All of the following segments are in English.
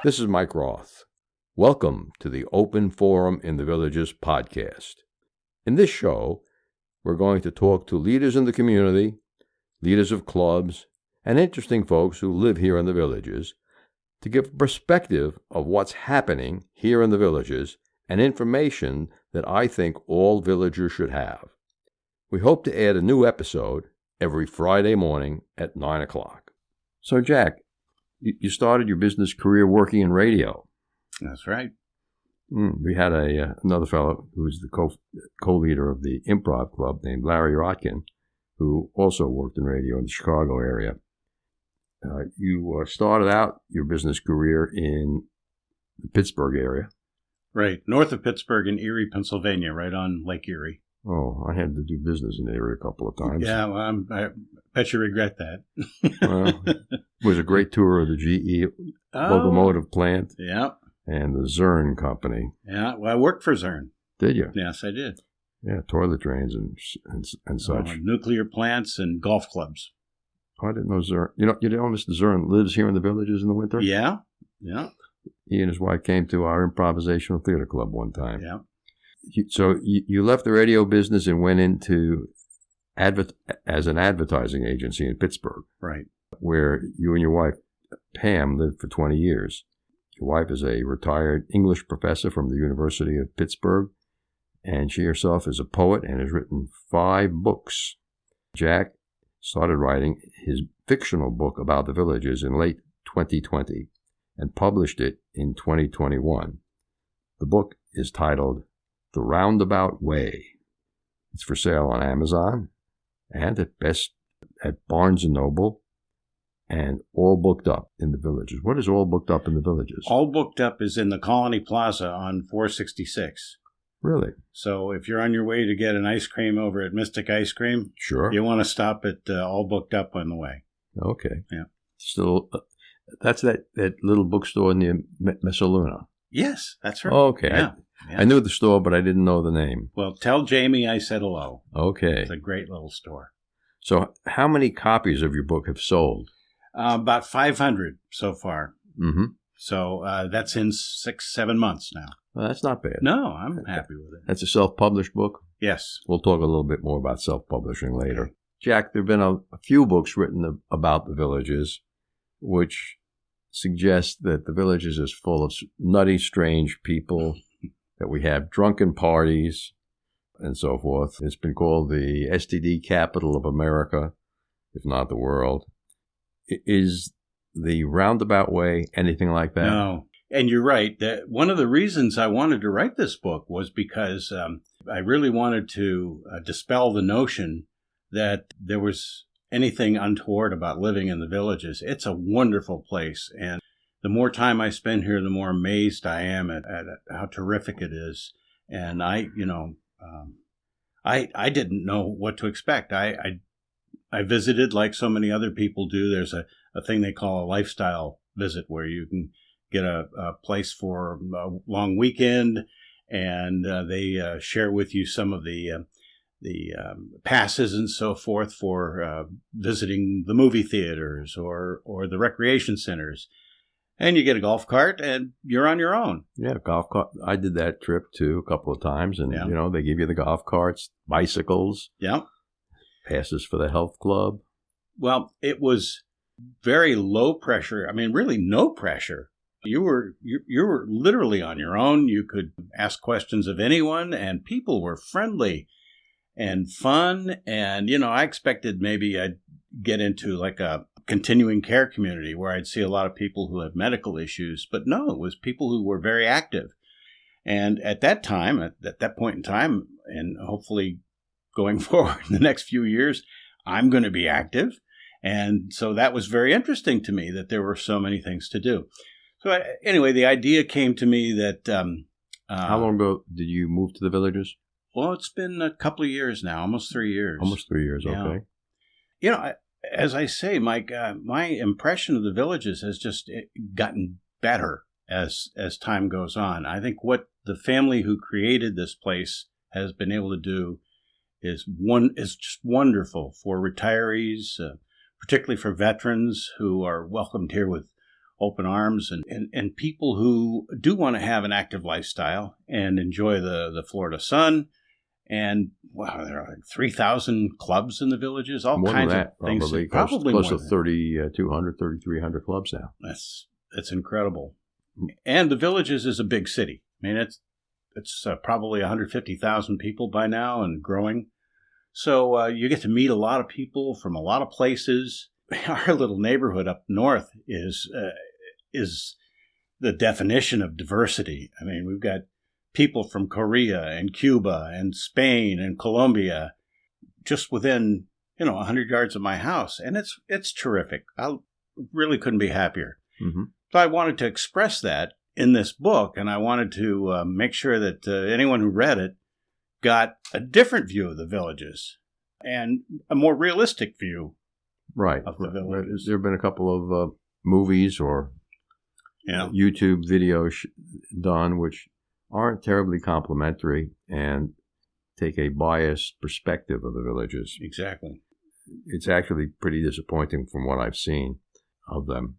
This is Mike Roth. Welcome to the Open Forum in the Villages podcast. In this show, we're going to talk to leaders in the community, leaders of clubs, and interesting folks who live here in the villages to give a perspective of what's happening here in the villages and information that I think all villagers should have. We hope to add a new episode every Friday morning at 9 o'clock. So, Jack, you started your business career working in radio. That's right. We had another fellow who's the co-leader of the improv club named Larry Rotkin, who also worked in radio in the Chicago area. You started out your business career in the Pittsburgh area. Right. North of Pittsburgh in Erie, Pennsylvania, right on Lake Erie. Oh, I had to do business in the area a couple of times. Yeah, well, I bet you regret that. Well, it was a great tour of the GE locomotive plant. Yeah. And the Zern company. Yeah, well, I worked for Zern. Did you? Yes, I did. Yeah, toilet drains and such. Nuclear plants and golf clubs. Oh, I didn't know Zern. You know, Mr. Zern lives here in the villages in the winter? Yeah. He and his wife came to our improvisational theater club one time. Yeah. So you left the radio business and went into as an advertising agency in Pittsburgh. Right. Where you and your wife, Pam, lived for 20 years. Your wife is a retired English professor from the University of Pittsburgh, and she herself is a poet and has written 5 books. Jack started writing his fictional book about the villages in late 2020 and published it in 2021. The book is titled The Roundabout Way. It's for sale on Amazon and at Barnes & Noble, and all booked up in the villages. What is all booked up in the villages? All booked up is in the Colony Plaza on 466. Really? So if you're on your way to get an ice cream over at Mystic Ice Cream, sure, you want to stop at All Booked Up on the way. Okay. Yeah. Still, that's that little bookstore near Messaluna. Yes, that's right. Okay. Yeah. I knew the store, but I didn't know the name. Well, tell Jamie I said hello. Okay. It's a great little store. So how many copies of your book have sold? About 500 so far. Mm-hmm. So that's in 6-7 months now. Well, that's not bad. No, I'm happy with it. That's a self-published book? Yes. We'll talk a little bit more about self-publishing later. Okay. Jack, there have been a few books written about the villages, which suggest that the villages is full of nutty, strange people, that we have drunken parties, and so forth. It's been called the STD capital of America, if not the world. Is the Roundabout Way anything like that? No. And you're right. That one of the reasons I wanted to write this book was because I really wanted to dispel the notion that there was anything untoward about living in the villages. It's a wonderful place. And the more time I spend here, the more amazed I am at how terrific it is. And I didn't know what to expect. I visited like so many other people do. There's a thing they call a lifestyle visit where you can get a place for a long weekend, and they share with you some of the passes and so forth for visiting the movie theaters or the recreation centers. And you get a golf cart, and you're on your own. Yeah, golf cart. I did that trip, too, a couple of times. And, they give you the golf carts, bicycles. Yeah. Passes for the health club. Well, it was very low pressure. I mean, really no pressure. You were literally on your own. You could ask questions of anyone, and people were friendly and fun. And, I expected maybe I'd get into like a continuing care community where I'd see a lot of people who have medical issues. But no, it was people who were very active. And at that time, at that point in time, and hopefully going forward in the next few years, I'm going to be active. And so that was very interesting to me that there were so many things to do. So anyway, the idea came to me that... how long ago did you move to the villages? Well, it's been a couple of years now, almost 3 years. Almost 3 years, okay. As I say, Mike, my impression of the villages has just gotten better as time goes on. I think what the family who created this place has been able to do is just wonderful for retirees, particularly for veterans who are welcomed here with open arms, and people who do want to have an active lifestyle and enjoy the Florida sun. And wow, there are like 3,000 clubs in the villages, all more kinds than that, of things. Probably close to more 3,200, 3,300 clubs now. That's incredible. And the villages is a big city. I mean, it's probably 150,000 people by now and growing. So you get to meet a lot of people from a lot of places. Our little neighborhood up north is the definition of diversity. I mean, we've got people from Korea and Cuba and Spain and Colombia just within 100 yards of my house, and it's terrific. I really couldn't be happier. Mm-hmm. So I wanted to express that in this book, and I wanted to make sure that anyone who read it got a different view of the villages and a more realistic view of the villages. There have been a couple of movies or YouTube videos done which aren't terribly complimentary and take a biased perspective of the villages. Exactly. It's actually pretty disappointing from what I've seen of them.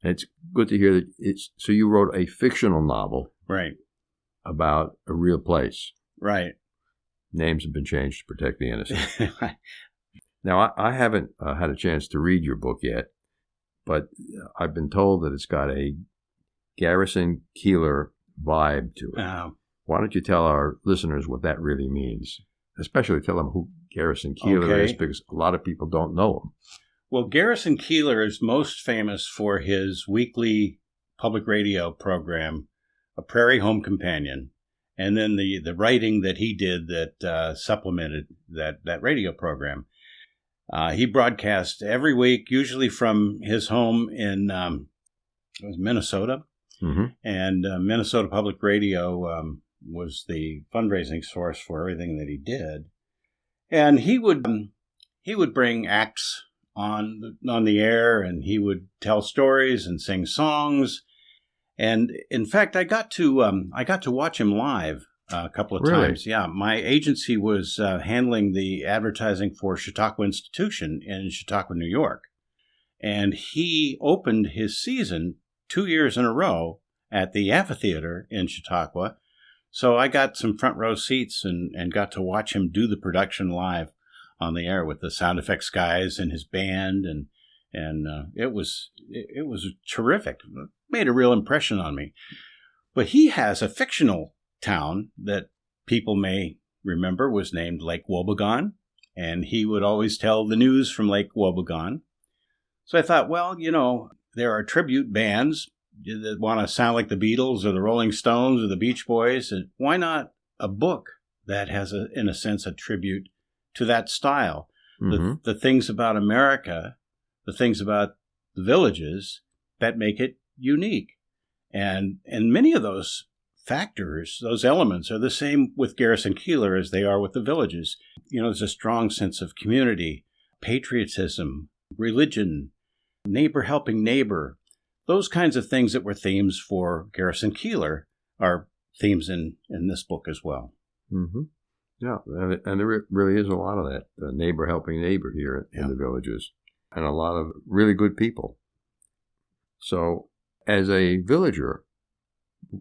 And it's good to hear that so you wrote a fictional novel. Right. About a real place. Right. Names have been changed to protect the innocent. Now, I haven't had a chance to read your book yet, but I've been told that it's got a Garrison Keillor vibe to it. Why don't you tell our listeners what that really means? Especially tell them who Garrison Keillor is, because a lot of people don't know him. Well, Garrison Keillor is most famous for his weekly public radio program, A Prairie Home Companion, and then the writing that he did that supplemented that radio program. He broadcast every week, usually from his home in Minnesota. Mm-hmm. And Minnesota Public Radio was the fundraising source for everything that he did. And he would bring acts on the air, and he would tell stories and sing songs. And in fact, I got to watch him live a couple of times. Yeah, my agency was handling the advertising for Chautauqua Institution in Chautauqua, New York, and he opened his season 2 years in a row at the amphitheater in Chautauqua. So I got some front row seats and got to watch him do the production live on the air with the sound effects guys and his band, and it was terrific. It made a real impression on me. But he has a fictional town that people may remember was named Lake Wobegon, and he would always tell the news from Lake Wobegon. So I thought, well, there are tribute bands that want to sound like the Beatles or the Rolling Stones or the Beach Boys, and why not a book that has, in a sense, a tribute to that style? Mm-hmm. The things about America, the things about the villages that make it unique. And many of those factors, those elements, are the same with Garrison Keillor as they are with the villages. There's a strong sense of community, patriotism, religion, neighbor helping neighbor. Those kinds of things that were themes for Garrison Keillor are themes in this book as well. Mm-hmm. Yeah, and there really is a lot of that, neighbor helping neighbor here in the villages, and a lot of really good people. So, as a villager,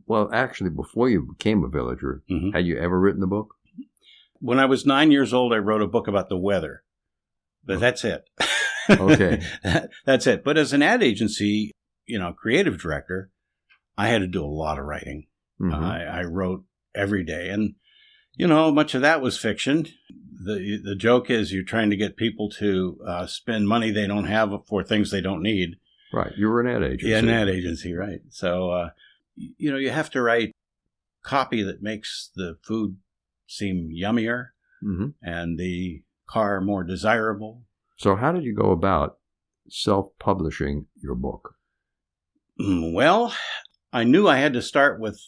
well, actually, before you became a villager, mm-hmm. had you ever written a book? When I was 9 years old, I wrote a book about the weather, but that's it. Okay. That's it. But as an ad agency, creative director, I had to do a lot of writing. Mm-hmm. I wrote every day, and much of that was fiction. The joke is you're trying to get people to spend money they don't have for things they don't need. Right. You were an ad agency. Yeah, an ad agency, right. So, you have to write copy that makes the food seem yummier mm-hmm. and the car more desirable. So how did you go about self-publishing your book? Well, I knew I had to start with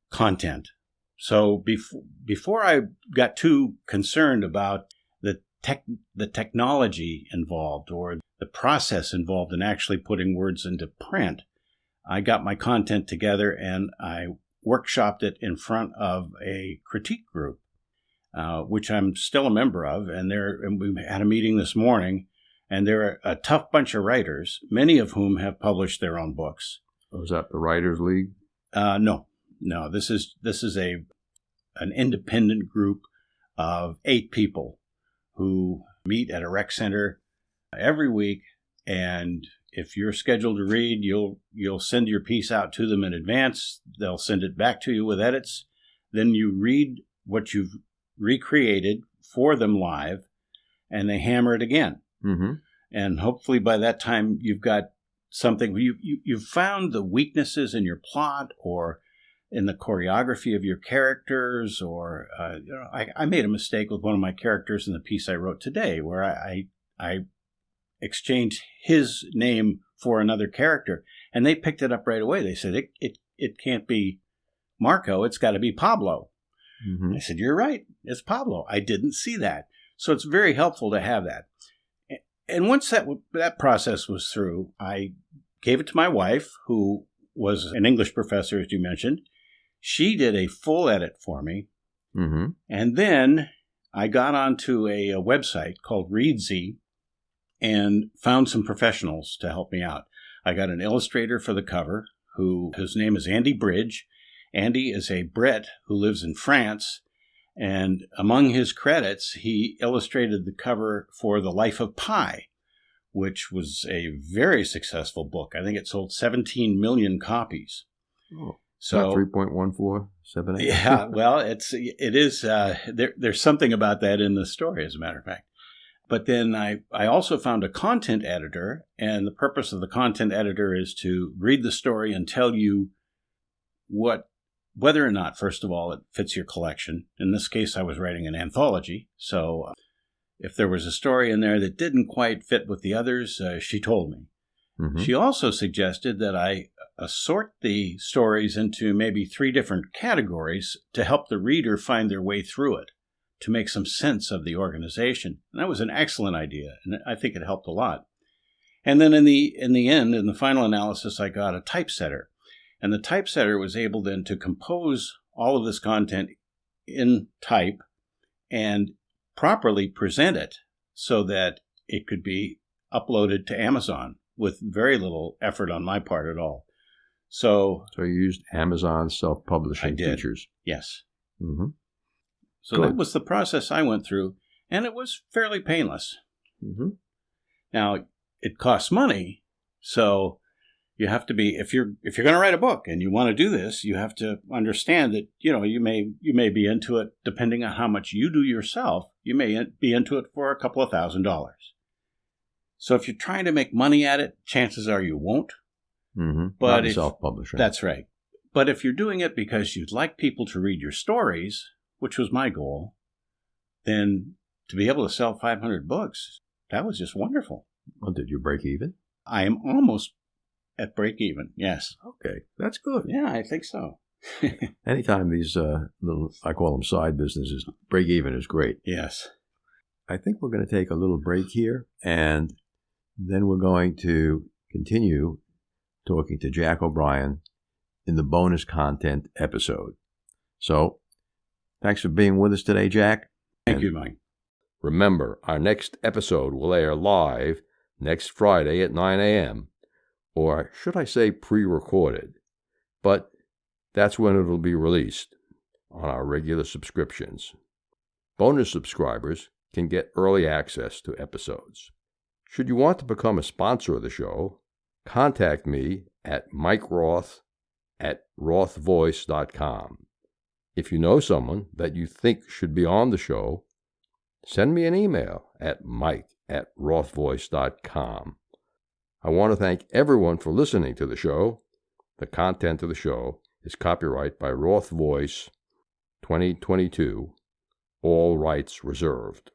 content. So before I got too concerned about the technology involved or the process involved in actually putting words into print, I got my content together and I workshopped it in front of a critique group, which I'm still a member of. And we had a meeting this morning, And they're a tough bunch of writers, many of whom have published their own books. Was that the Writers League? No. This is an independent group of 8 people who meet at a rec center every week. And if you're scheduled to read, you'll send your piece out to them in advance. They'll send it back to you with edits. Then you read what you've recreated for them live, and they hammer it again. Mm-hmm. And hopefully by that time you've got something. You've found the weaknesses in your plot or in the choreography of your characters, or I made a mistake with one of my characters in the piece I wrote today, where I exchanged his name for another character, and they picked it up right away. They said it can't be Marco, it's got to be Pablo. Mm-hmm. I said, you're right, it's Pablo. I didn't see that. So it's very helpful to have that. And once that process was through, I gave it to my wife, who was an English professor, as you mentioned. She did a full edit for me. Mm-hmm. And then I got onto a website called Readsy and found some professionals to help me out. I got an illustrator for the cover, whose name is Andy Bridge. Andy is a Brit who lives in France. And among his credits, he illustrated the cover for The Life of Pi, which was a very successful book. I think it sold 17 million copies. Oh, so 3.1478. Yeah, well, it is. There's something about that in the story, as a matter of fact. But then I also found a content editor, and the purpose of the content editor is to read the story and tell you whether or not, first of all, it fits your collection. In this case, I was writing an anthology, so if there was a story in there that didn't quite fit with the others, she told me. Mm-hmm. She also suggested that I sort the stories into maybe 3 different categories to help the reader find their way through it, to make some sense of the organization. And that was an excellent idea, and I think it helped a lot. And then in the end, in the final analysis, I got a typesetter. And the typesetter was able then to compose all of this content in type and properly present it so that it could be uploaded to Amazon with very little effort on my part at all. So you used Amazon self-publishing I did. features. Yes. Mm-hmm. So Good. that was the process I went through, and it was fairly painless. Mm-hmm. Now, it costs money, so you have to be, if you're going to write a book and you want to do this, you have to understand that, you may be into it, depending on how much you do yourself, you may be into it for a couple of $1,000s. So if you're trying to make money at it, chances are you won't. Mm-hmm. But Not self-publishing. That's right. But if you're doing it because you'd like people to read your stories, which was my goal, then to be able to sell 500 books, that was just wonderful. Well, did you break even? I am almost at break even, yes. Okay, that's good. Yeah, I think so. Anytime these little, I call them side businesses, break even is great. Yes. I think we're going to take a little break here, and then we're going to continue talking to Jack O'Brien in the bonus content episode. So, thanks for being with us today, Jack. Thank you, Mike. Remember, our next episode will air live next Friday at 9 a.m., or should I say pre-recorded, but that's when it will be released on our regular subscriptions. Bonus subscribers can get early access to episodes. Should you want to become a sponsor of the show, contact me at mikeroth@rothvoice.com. If you know someone that you think should be on the show, send me an email at mike@rothvoice.com. I want to thank everyone for listening to the show. The content of the show is copyright by Roth Voice 2022, all rights reserved.